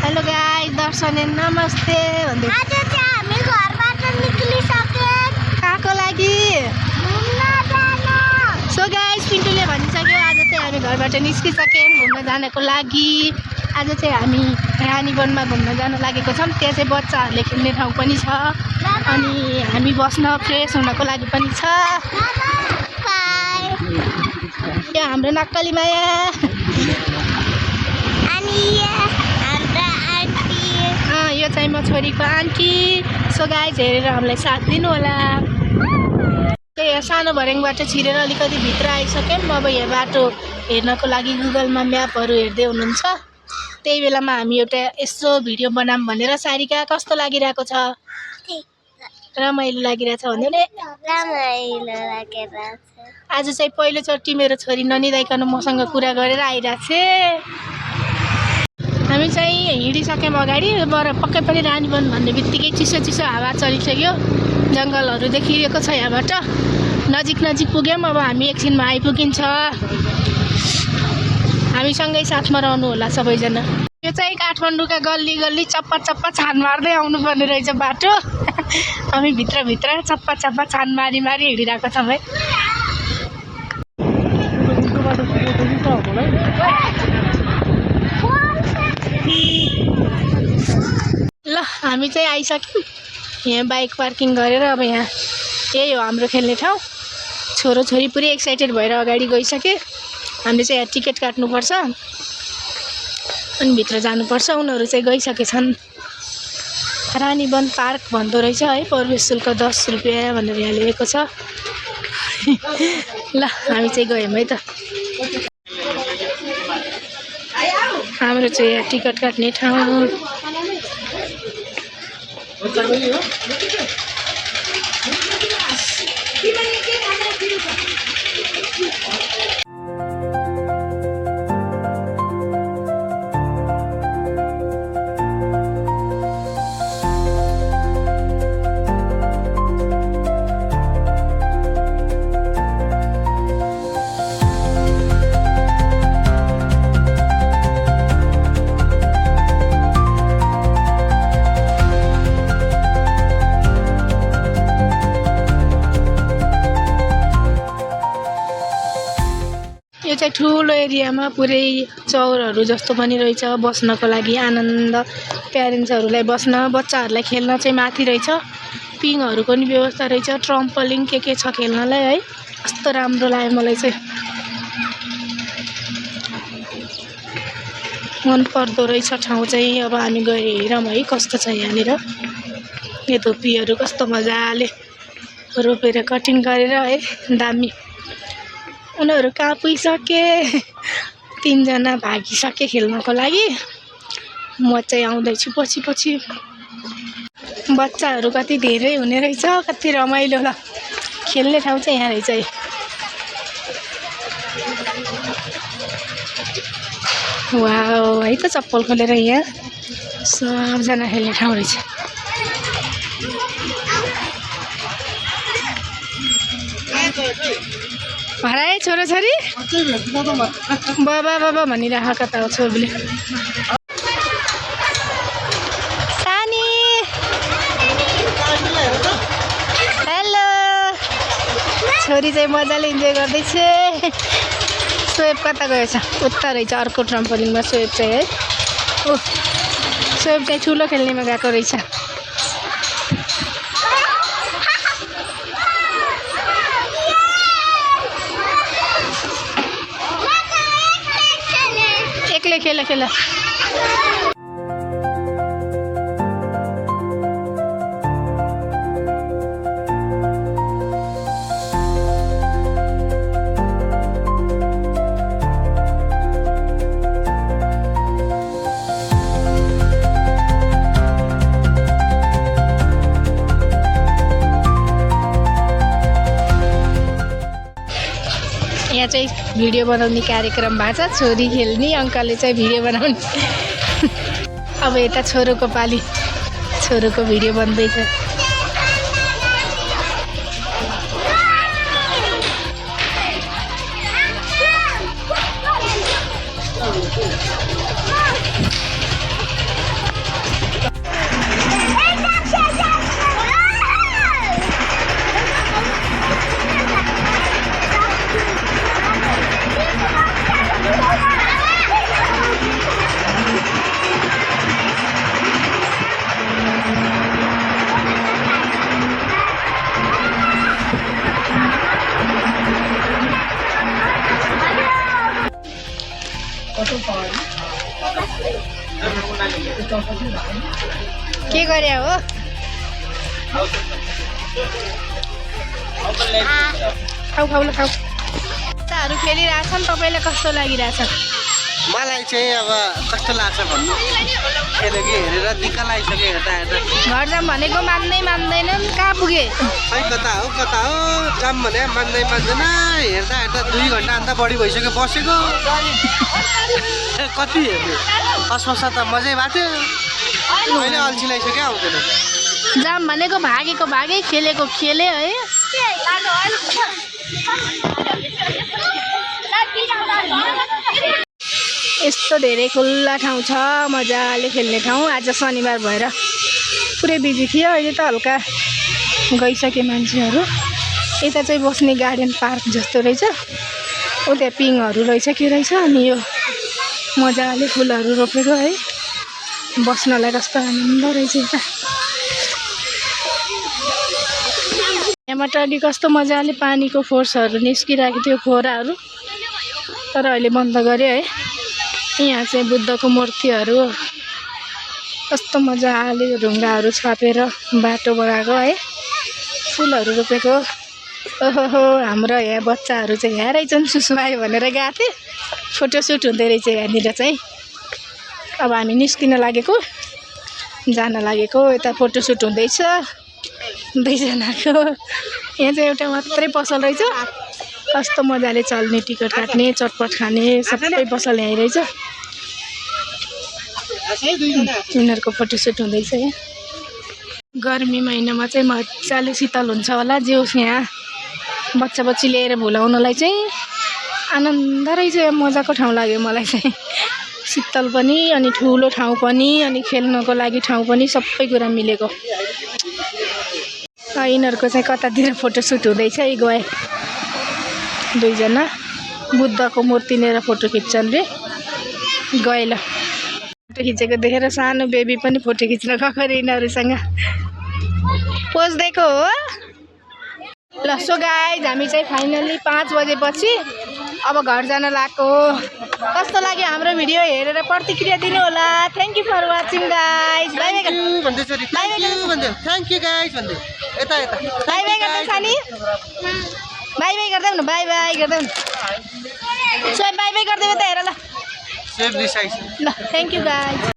Hello guys, दर्शन नमस्ते भन्दै आज चाहिँ हामी घरबाट निक्लिसक्यौँ कहाँको लागि। सो गाइस, पिन्टुले भनिसक्यो आज चाहिँ हामी घरबाट निस्किसक्यौँ घुम्न जानको लागि। आज चाहिँ हामी रानीवनमा घुम्न जान लागेको छौँ। त्यहाँ चाहिँ बच्चाहरूले खेल्ने ठाउँ पनि छ अनि हामी बस्न फ्रेस हुनको लागि पनि छ। यो हाम्रो नक्कली माया यो चाहिँ म छोरीको आन्टी। सो गाइस, हेरेर हामीलाई साथ दिनु होला। यहाँ सानो भर्याङबाट छिरेर अलिकति भित्र आइसक्यौँ। अब यहाँ बाटो हेर्नको लागि गुगलमा म्यापहरू हेर्दै हुनुहुन्छ। त्यही बेलामा हामी एउटा यसो भिडियो बनाऊँ भनेर। सारिका कस्तो लागिरहेको छ? रमाइलो लागिरहेछ भन्दै नि। आज चाहिँ पहिलोचोटि मेरो छोरी ननिदाइकन मसँग कुरा गरेर आइरहेको छ। हामी चाहिँ हिँडिसक्यौँ अगाडि। पक्कै पनि रानीवन भन्ने बित्तिकै चिसो चिसो हावा चलिसक्यो। जङ्गलहरू देखिएको छ यहाँबाट। नजिक नजिक पुग्यौँ। अब हामी एकछिनमा आइपुगिन्छ। हामीसँगै साथमा रहनु होला सबैजना। यो चाहिँ काठमाडौँका गल्ली गल्ली चप्पा चप्पा छान मार्दै आउनुपर्ने रहेछ बाटो। हामी भित्रभित्र चप्पा चप्पा छान मारी मारी हिँडिरहेको छौँ है। ल हामी चाहिँ आइसक्यौँ। यहाँ बाइक पार्किङ गरेर अब यहाँ यही हो हाम्रो खेल्ने ठाउँ। छोरोछोरी पुरै एक्साइटेड भएर अगाडि गइसके। हामीले चाहिँ यहाँ टिकट काट्नुपर्छ अनि भित्र जानुपर्छ। उनीहरू चाहिँ गइसकेछन्। रानीवन पार्क भन्दो रहेछ है। प्रवेश शुल्क 10 रुपियाँ भनेर यहाँ लेखेको छ। ल हामी चाहिँ गयौँ है त। हाम्रो चाहिँ यहाँ टिकट काट्ने ठाउँ। यो चाहिँ ठुलो एरियामा पुरै चौरहरू जस्तो पनि रहेछ बस्नको लागि। आनन्द प्यारेन्ट्सहरूलाई बस्न, बच्चाहरूलाई खेल्न चाहिँ माथि रहेछ। पिङहरू पनि व्यवस्था रहेछ। ट्रम्पलिङ के छ खेल्नलाई है। कस्तो राम्रो लाग्यो मलाई चाहिँ। मन पर्दो रहेछ ठाउँ चाहिँ। अब हामी गएर हेरौँ है कस्तो छ यहाँनिर। यो धुप्पीहरू कस्तो मजाले रोपेर कटिङ गरेर है। दामी। उनीहरू कहाँ पुगिसके। 3 जना भागिसके खेल्नको लागि। म चाहिँ आउँदैछु पछि पछि। बच्चाहरू कति धेरै हुने रहेछ। कति रमाइलो। ल खेल्ने ठाउँ चाहिँ यहाँ रहेछ है। वाउ है त। चप्पल खोलेर यहाँ सबजना खेल्ने ठाउँ रहेछ। हराए छोराछोरी बाबा बाबा भनिरहेको त छोरीले। सानी हेलो। छोरी चाहिँ मजाले इन्जोय गर्दैछ। सोएब कता गएछ? उता रहेछ अर्को ट्रम्पोलिङमा सोएब चाहिँ है। ओ सोएब चाहिँ ठुलो खेल्नेमा गएको रहेछ। खेल खेल। यहाँ चाहिँ भिडियो बनाउने कार्यक्रम भएको छ। छोरी खेल्ने, अङ्कलले चाहिँ भिडियो बनाउने। अब यता छोरोको पाली। छोरोको भिडियो बन्दैछ। के गरे हो खाऊ खाऊ ल खाऊ ताहरू खेलिरहेछन् तपाईँलाई कस्तो लागिरहेछ मलाई चाहिँ अब कस्तो लाग्छ भन्नु खेलेको हेरेर दिक्क लागिसक्यो हेर्दा हेर्दा घर जाम भनेको मान्दैनन् कहाँ पुगे खै कता हो जाम भने मान्दैन हेर्दा हेर्दा 2 घन्टा अन्त बढी भइसक्यो बसेको कति हेर्ने फसफसा त मजै भएको थियो अहिले अल्छी लागिसक्यो आउँदैन जाम भनेको भागेको भागे खेलेको खेले है यस्तो धेरै खुल्ला ठाउँ छ मजाले खेल्ने ठाउँ आज शनिबार भएर पुरै बिजी थियो अहिले त हल्का गइसके मान्छेहरू यता चाहिँ बस्ने गार्डन पार्क जस्तो रहेछ उता पिङहरू रहेछ के रहेछ अनि यो मजाले फुलहरू रोपेको है बस्नलाई कस्तो आनन्द रहेछ यता यहाँबाट अलि कस्तो मजाले पानीको फोर्सहरू निस्किरहेको थियो फोहराहरू तर अहिले बन्द गर्यो है यहाँ चाहिँ बुद्धको मूर्तिहरू कस्तो मजाले ढुङ्गाहरू छापेर बाटो बनाएको है फुलहरू रोपेको ओहो हाम्रो यहाँ बच्चाहरू चाहिँ यहाँ रहेछन् सुसुमायो भनेर गएको थिएँ फोटोसुट हुँदै रहेछ यहाँनिर चाहिँ अब हामी निस्किन लागेको जान लागेको यता फोटोसुट हुँदैछ 2 जनाको यहाँ चाहिँ एउटा मात्रै पसल रहेछ कस्तो मजाले चल्ने टिकट काट्ने चटपट खाने सबै पसल यहीँ रहेछ यिनीहरूको फोटोसुट हुँदैछ यहाँ गर्मी महिनामा चाहिँ मजाले शीतल हुन्छ होला जे होस् यहाँ बच्चा बच्ची लिएर भुलाउनलाई चाहिँ आनन्द रहेछ मजाको ठाउँ लाग्यो मलाई चाहिँ शीतल पनि अनि ठुलो ठाउँ पनि अनि खेल्नको लागि ठाउँ पनि सबै कुरा मिलेको यिनीहरूको चाहिँ कतातिर फोटोसुट हुँदैछ यी गए 2 जना बुद्धको मूर्ति लिएर फोटो खिच्छन् रे गए ल फोटो खिचेको देखेर सानो बेबी पनि फोटो खिच्न गएको रे यिनीहरूसँग पोज दिएको हो ल सो गाइज हामी चाहिँ फाइनल्ली 5 बजेपछि अब घर जान लागेको कस्तो लाग्यो हाम्रो भिडियो हेरेर प्रतिक्रिया दिनु होला thank you for watching guys bye bye thank you guys भन्दै यता यता बाइ बाइ गर्दै सानी बाइ बाइ गर्दै हुनु बाइ बाइ गर्दै हुनु सो बाइ बाइ गर्दै त हेर ल सेभ दिस आइस ल थ्याङ्क यू गाइज